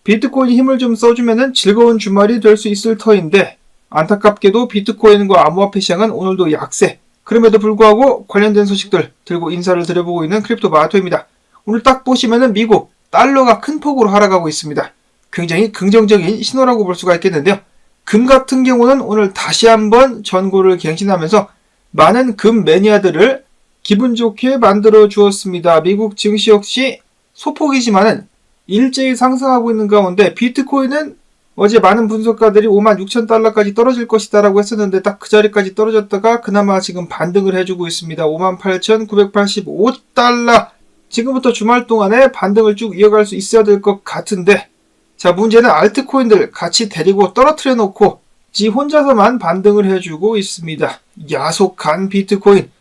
비트코인이 힘을 좀 써주면은 즐거운 주말이 될 수 있을 터인데 안타깝게도 비트코인과 암호화폐 시장은 오늘도 약세. 그럼에도 불구하고 관련된 소식들 들고 인사를 드려보고 있는 크립토 마토입니다. 오늘 딱 보시면은 미국 달러가 큰 폭으로 하락하고 있습니다. 굉장히 긍정적인 신호라고 볼 수가 있겠는데요. 금 같은 경우는 오늘 다시 한번 전고를 갱신하면서 많은 금 매니아들을 기분 좋게 만들어 주었습니다. 미국 증시 역시 소폭이지만은 일제히 상승하고 있는 가운데 비트코인은 어제 많은 분석가들이 56,000달러까지 떨어질 것이다 라고 했었는데 딱 그 자리까지 떨어졌다가 그나마 지금 반등을 해주고 있습니다. 58,985달러. 지금부터 주말 동안에 반등을 쭉 이어갈 수 있어야 될 것 같은데, 자, 문제는 알트코인들 같이 데리고 떨어뜨려 놓고 지 혼자서만 반등을 해주고 있습니다. 야속한 비트코인.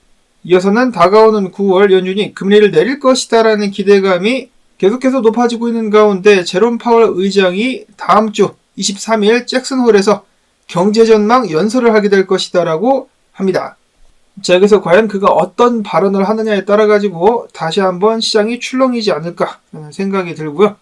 이어서는 다가오는 9월 연준이 금리를 내릴 것이다 라는 기대감이 계속해서 높아지고 있는 가운데 제롬 파월 의장이 다음 주 23일 잭슨홀에서 경제전망 연설을 하게 될 것이다 라고 합니다. 자, 여기서 과연 그가 어떤 발언을 하느냐에 따라 가지고 다시 한번 시장이 출렁이지 않을까 하는 생각이 들고요.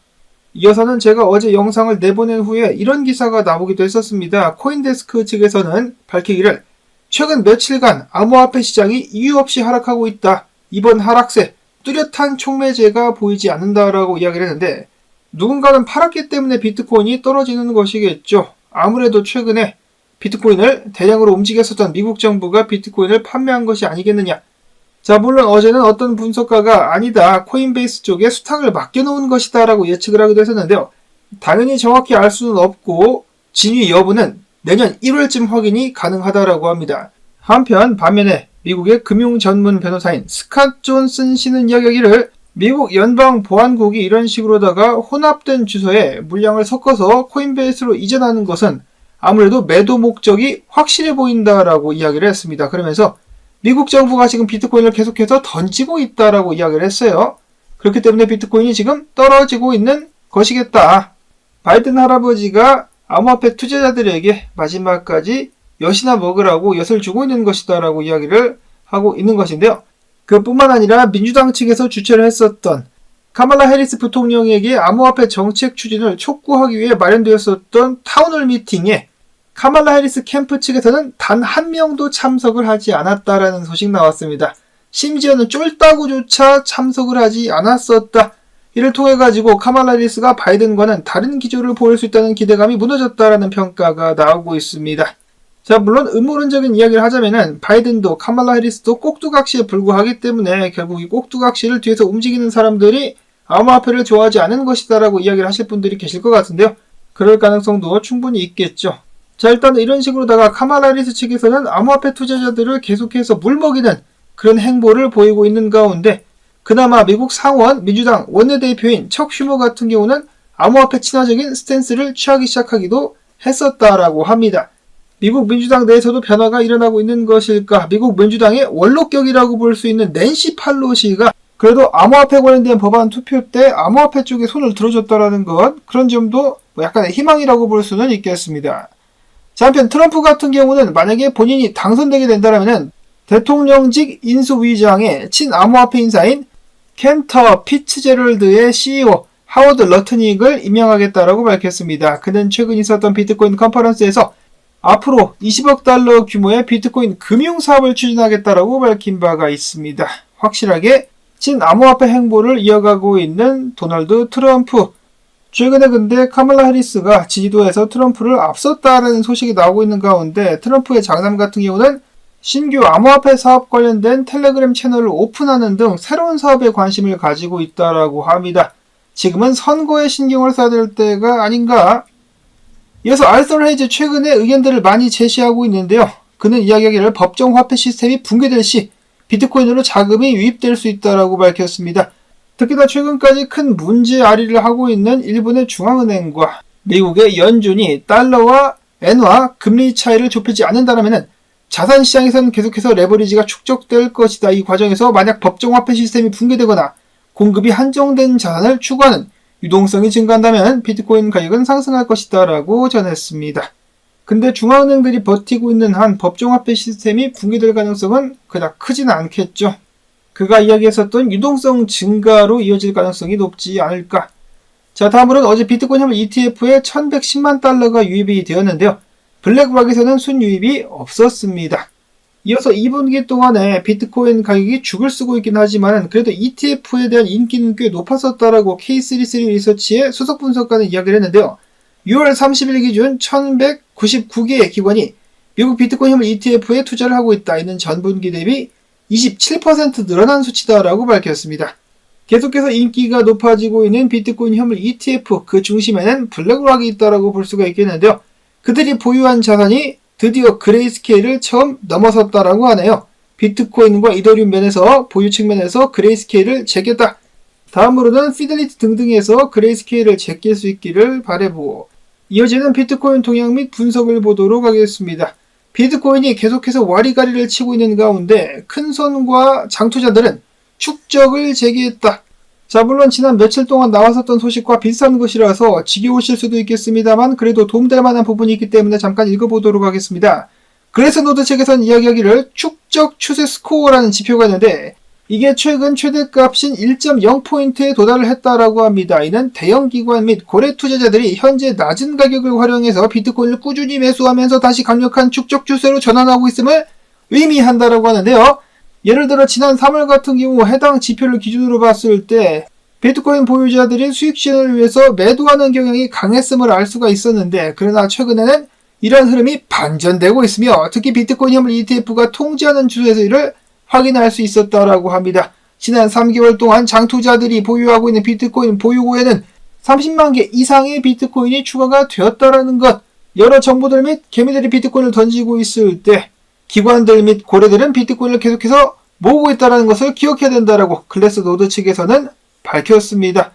이어서는 제가 어제 영상을 내보낸 후에 이런 기사가 나오기도 했었습니다. 코인데스크 측에서는 밝히기를 최근 며칠간 암호화폐 시장이 이유 없이 하락하고 있다. 이번 하락세 뚜렷한 촉매제가 보이지 않는다라고 이야기를 했는데, 누군가는 팔았기 때문에 비트코인이 떨어지는 것이겠죠. 아무래도 최근에 비트코인을 대량으로 움직였었던 미국 정부가 비트코인을 판매한 것이 아니겠느냐. 자, 물론 어제는 어떤 분석가가 아니다, 코인베이스 쪽에 수탁을 맡겨놓은 것이다 라고 예측을 하기도 했었는데요. 당연히 정확히 알 수는 없고 진위 여부는 내년 1월쯤 확인이 가능하다라고 합니다. 한편 반면에 미국의 금융 전문 변호사인 스캇 존슨 씨는 이야기하기를 미국 연방보안국이 이런 식으로다가 혼합된 주소에 물량을 섞어서 코인베이스로 이전하는 것은 아무래도 매도 목적이 확실해 보인다라고 이야기를 했습니다. 그러면서 미국 정부가 지금 비트코인을 계속해서 던지고 있다라고 이야기를 했어요. 그렇기 때문에 비트코인이 지금 떨어지고 있는 것이겠다. 바이든 할아버지가 암호화폐 투자자들에게 마지막까지 엿이나 먹으라고 엿을 주고 있는 것이다 라고 이야기를 하고 있는 것인데요. 그뿐만 아니라 민주당 측에서 주최를 했었던 카말라 해리스 부통령에게 암호화폐 정책 추진을 촉구하기 위해 마련되었었던 타운홀 미팅에 카말라 해리스 캠프 측에서는 단 한 명도 참석을 하지 않았다라는 소식 나왔습니다. 심지어는 쫄따구조차 참석을 하지 않았었다. 이를 통해 가지고 카말라 해리스가 바이든과는 다른 기조를 보일 수 있다는 기대감이 무너졌다라는 평가가 나오고 있습니다. 자, 물론 음모론적인 이야기를 하자면은 바이든도 카말라 해리스도 꼭두각시에 불과하기 때문에 결국 이 꼭두각시를 뒤에서 움직이는 사람들이 암호화폐를 좋아하지 않은 것이다라고 이야기를 하실 분들이 계실 것 같은데요. 그럴 가능성도 충분히 있겠죠. 자, 일단 이런 식으로다가 카말라 해리스 측에서는 암호화폐 투자자들을 계속해서 물먹이는 그런 행보를 보이고 있는 가운데, 그나마 미국 상원 민주당 원내대표인 척 슈머 같은 경우는 암호화폐 친화적인 스탠스를 취하기 시작하기도 했었다라고 합니다. 미국 민주당 내에서도 변화가 일어나고 있는 것일까? 미국 민주당의 원로격이라고 볼 수 있는 낸시 팔로시가 그래도 암호화폐 관련된 법안 투표 때 암호화폐 쪽에 손을 들어줬다라는 것, 그런 점도 약간의 희망이라고 볼 수는 있겠습니다. 자, 한편 트럼프 같은 경우는 만약에 본인이 당선되게 된다면 대통령직 인수위장의 친암호화폐 인사인 켄터 피츠제럴드의 CEO 하워드 러트닉을 임명하겠다라고 밝혔습니다. 그는 최근 있었던 비트코인 컨퍼런스에서 앞으로 20억 달러 규모의 비트코인 금융사업을 추진하겠다라고 밝힌 바가 있습니다. 확실하게 친암호화폐 행보를 이어가고 있는 도널드 트럼프. 최근에 근데 카말라 해리스가 지지도에서 트럼프를 앞섰다는 소식이 나오고 있는 가운데, 트럼프의 장남 같은 경우는 신규 암호화폐 사업 관련된 텔레그램 채널을 오픈하는 등 새로운 사업에 관심을 가지고 있다라고 합니다. 지금은 선거에 신경을 써야 될 때가 아닌가. 이어서 알서럴 헤이즈 최근에 의견들을 많이 제시하고 있는데요. 그는 이야기하기를 법정 화폐 시스템이 붕괴될 시 비트코인으로 자금이 유입될 수 있다라고 밝혔습니다. 특히나 최근까지 큰 문제아리를 하고 있는 일본의 중앙은행과 미국의 연준이 달러와 엔화 금리 차이를 좁히지 않는다면 자산시장에서는 계속해서 레버리지가 축적될 것이다. 이 과정에서 만약 법정 화폐 시스템이 붕괴되거나 공급이 한정된 자산을 추구하는 유동성이 증가한다면 비트코인 가격은 상승할 것이다 라고 전했습니다. 근데 중앙은행들이 버티고 있는 한 법정화폐 시스템이 붕괴될 가능성은 그닥 크지는 않겠죠. 그가 이야기했었던 유동성 증가로 이어질 가능성이 높지 않을까. 자, 다음으로는 어제 비트코인 현물 ETF에 1110만 달러가 유입이 되었는데요. 블랙락에서는 순유입이 없었습니다. 이어서 2분기 동안에 비트코인 가격이 죽을 쓰고 있긴 하지만 그래도 ETF에 대한 인기는 꽤 높았었다라고 K33 리서치의 수석 분석가는 이야기를 했는데요. 6월 30일 기준 1199개의 기관이 미국 비트코인 현물 ETF에 투자를 하고 있다. 이는 전분기 대비 27% 늘어난 수치다라고 밝혔습니다. 계속해서 인기가 높아지고 있는 비트코인 현물 ETF, 그 중심에는 블랙락이 있다라고 볼 수가 있겠는데요. 그들이 보유한 자산이 드디어 그레이스케일을 처음 넘어섰다라고 하네요. 비트코인과 이더리움 면에서 보유 측면에서 그레이스케일을 제꼈다. 다음으로는 피델리티 등등에서 그레이스케일을 제낄 수 있기를 바라보고 이어지는 비트코인 동향 및 분석을 보도록 하겠습니다. 비트코인이 계속해서 와리가리를 치고 있는 가운데 큰손과 장투자들은 축적을 재개했다. 자, 물론 지난 며칠 동안 나왔었던 소식과 비슷한 것이라서 지겨우실 수도 있겠습니다만 그래도 도움될 만한 부분이 있기 때문에 잠깐 읽어보도록 하겠습니다. 그레스노드 책에서는 이야기하기를 축적 추세 스코어라는 지표가 있는데 이게 최근 최대값인 1.0포인트에 도달을 했다라고 합니다. 이는 대형 기관 및 고래 투자자들이 현재 낮은 가격을 활용해서 비트코인을 꾸준히 매수하면서 다시 강력한 축적 추세로 전환하고 있음을 의미한다라고 하는데요. 예를 들어 지난 3월 같은 경우 해당 지표를 기준으로 봤을 때 비트코인 보유자들이 수익 실현을 위해서 매도하는 경향이 강했음을 알 수가 있었는데 그러나 최근에는 이런 흐름이 반전되고 있으며 특히 비트코인 현물 ETF가 통제하는 추세에서 이를 확인할 수 있었다라고 합니다. 지난 3개월 동안 장투자들이 보유하고 있는 비트코인 보유고에는 30만 개 이상의 비트코인이 추가가 되었다라는 것. 여러 정보들 및 개미들이 비트코인을 던지고 있을 때 기관들 및 고래들은 비트코인을 계속해서 모으고 있다는 것을 기억해야 된다라고 글래스노드 측에서는 밝혔습니다.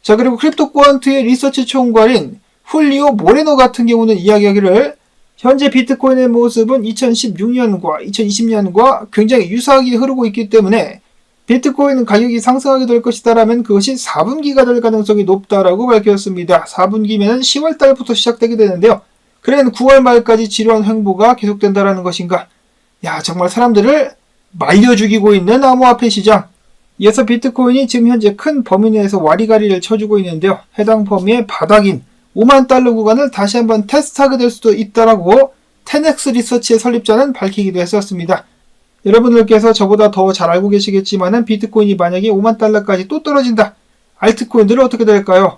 자, 그리고 크립토코안트의 리서치 총괄인 훌리오 모레노 같은 경우는 이야기하기를 현재 비트코인의 모습은 2016년과 2020년과 굉장히 유사하게 흐르고 있기 때문에 비트코인 가격이 상승하게 될 것이다라면 그것이 4분기가 될 가능성이 높다라고 밝혔습니다. 4분기면은 10월 달부터 시작되게 되는데요. 그래는 9월 말까지 지루한 횡보가 계속된다라는 것인가? 야, 정말 사람들을 말려 죽이고 있는 암호화폐 시장. 이어서 비트코인이 지금 현재 큰 범위 내에서 와리가리를 쳐주고 있는데요. 해당 범위의 바닥인 5만 달러 구간을 다시 한번 테스트하게 될 수도 있다라고 10X 리서치의 설립자는 밝히기도 했었습니다. 여러분들께서 저보다 더 잘 알고 계시겠지만은 비트코인이 만약에 5만 달러까지 또 떨어진다. 알트코인들은 어떻게 될까요?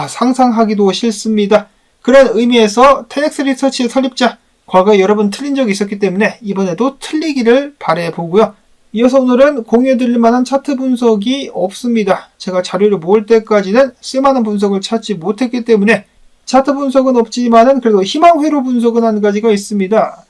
상상하기도 싫습니다. 그런 의미에서 10X 리서치의 설립자, 과거에 여러 번 틀린 적이 있었기 때문에 이번에도 틀리기를 바라보고요. 이어서 오늘은 공유해드릴 만한 차트 분석이 없습니다. 제가 자료를 모을 때까지는 쓸만한 분석을 찾지 못했기 때문에 차트 분석은 없지만은 그래도 희망회로 분석은 한 가지가 있습니다.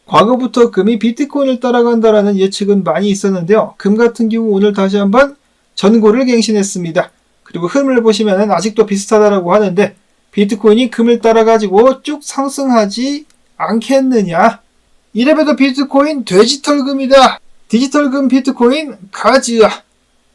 과거부터 금이 비트코인을 따라간다라는 예측은 많이 있었는데요. 금 같은 경우 오늘 다시 한번 전고를 갱신했습니다. 그리고 흐름을 보시면은 아직도 비슷하다라고 하는데 비트코인이 금을 따라가지고 쭉 상승하지 않겠느냐. 이래봬도 비트코인 디지털금이다. 디지털금 비트코인 가즈아.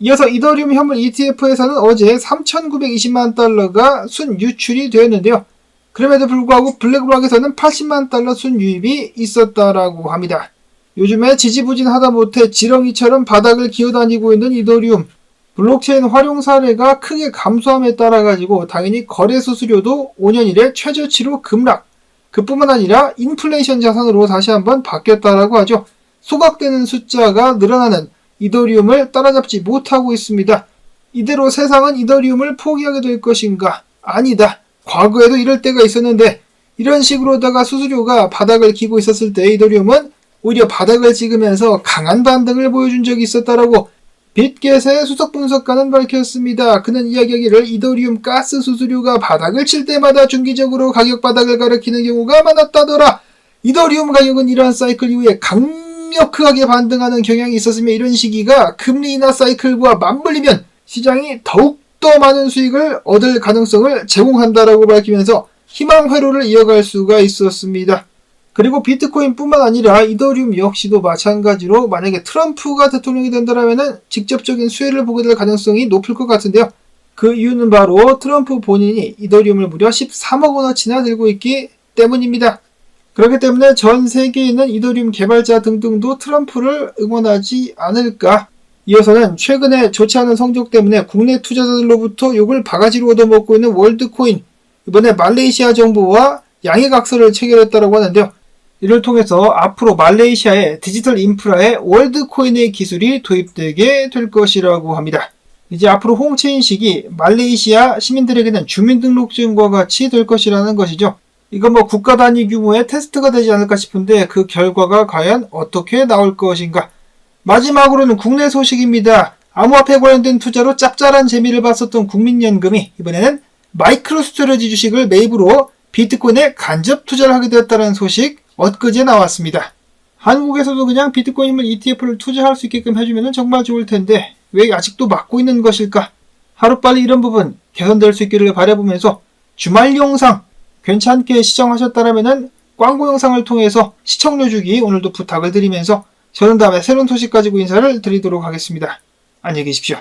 이어서 이더리움 현물 ETF에서는 어제 3,920만 달러가 순유출이 되었는데요. 그럼에도 불구하고 블랙락에서는 80만 달러 순유입이 있었다라고 합니다. 요즘에 지지부진하다 못해 지렁이처럼 바닥을 기어다니고 있는 이더리움. 블록체인 활용 사례가 크게 감소함에 따라 가지고 당연히 거래 수수료도 5년 이래 최저치로 급락. 그뿐만 아니라 인플레이션 자산으로 다시 한번 바뀌었다라고 하죠. 소각되는 숫자가 늘어나는 이더리움을 따라잡지 못하고 있습니다. 이대로 세상은 이더리움을 포기하게 될 것인가? 아니다. 과거에도 이럴 때가 있었는데 이런 식으로다가 수수료가 바닥을 기고 있었을 때 이더리움은 오히려 바닥을 찍으면서 강한 반등을 보여준 적이 있었다라고 빗겟의 수석 분석가는 밝혔습니다. 그는 이야기하기를 이더리움 가스 수수료가 바닥을 칠 때마다 중기적으로 가격 바닥을 가리키는 경우가 많았다더라. 이더리움 가격은 이러한 사이클 이후에 강력하게 반등하는 경향이 있었으며 이런 시기가 금리 인하 사이클과 맞물리면 시장이 더욱더 많은 수익을 얻을 가능성을 제공한다라고 밝히면서 희망 회로를 이어갈 수가 있었습니다. 그리고 비트코인 뿐만 아니라 이더리움 역시도 마찬가지로 만약에 트럼프가 대통령이 된다면 직접적인 수혜를 보게 될 가능성이 높을 것 같은데요. 그 이유는 바로 트럼프 본인이 이더리움을 무려 13억 원어치나 들고 있기 때문입니다. 그렇기 때문에 전 세계에 있는 이더리움 개발자 등등도 트럼프를 응원하지 않을까. 이어서는 최근에 좋지 않은 성적 때문에 국내 투자자들로부터 욕을 바가지로 얻어먹고 있는 월드코인, 이번에 말레이시아 정부와 양해각서를 체결했다고 하는데요. 이를 통해서 앞으로 말레이시아의 디지털 인프라에 월드코인의 기술이 도입되게 될 것이라고 합니다. 이제 앞으로 홍채인식이 말레이시아 시민들에게는 주민등록증과 같이 될 것이라는 것이죠. 이건 국가 단위 규모의 테스트가 되지 않을까 싶은데 그 결과가 과연 어떻게 나올 것인가. 마지막으로는 국내 소식입니다. 암호화폐 관련된 투자로 짭짤한 재미를 봤었던 국민연금이 이번에는 마이크로스토리지 주식을 매입으로 비트코인에 간접 투자를 하게 되었다는 소식 엊그제 나왔습니다. 한국에서도 그냥 비트코인 힘을 ETF를 투자할 수 있게끔 해주면 정말 좋을 텐데 왜 아직도 막고 있는 것일까? 하루빨리 이런 부분 개선될 수 있기를 바라보면서 주말 영상 괜찮게 시청하셨다면 광고 영상을 통해서 시청료 주기 오늘도 부탁을 드리면서 저는 다음에 새로운 소식 가지고 인사를 드리도록 하겠습니다. 안녕히 계십시오.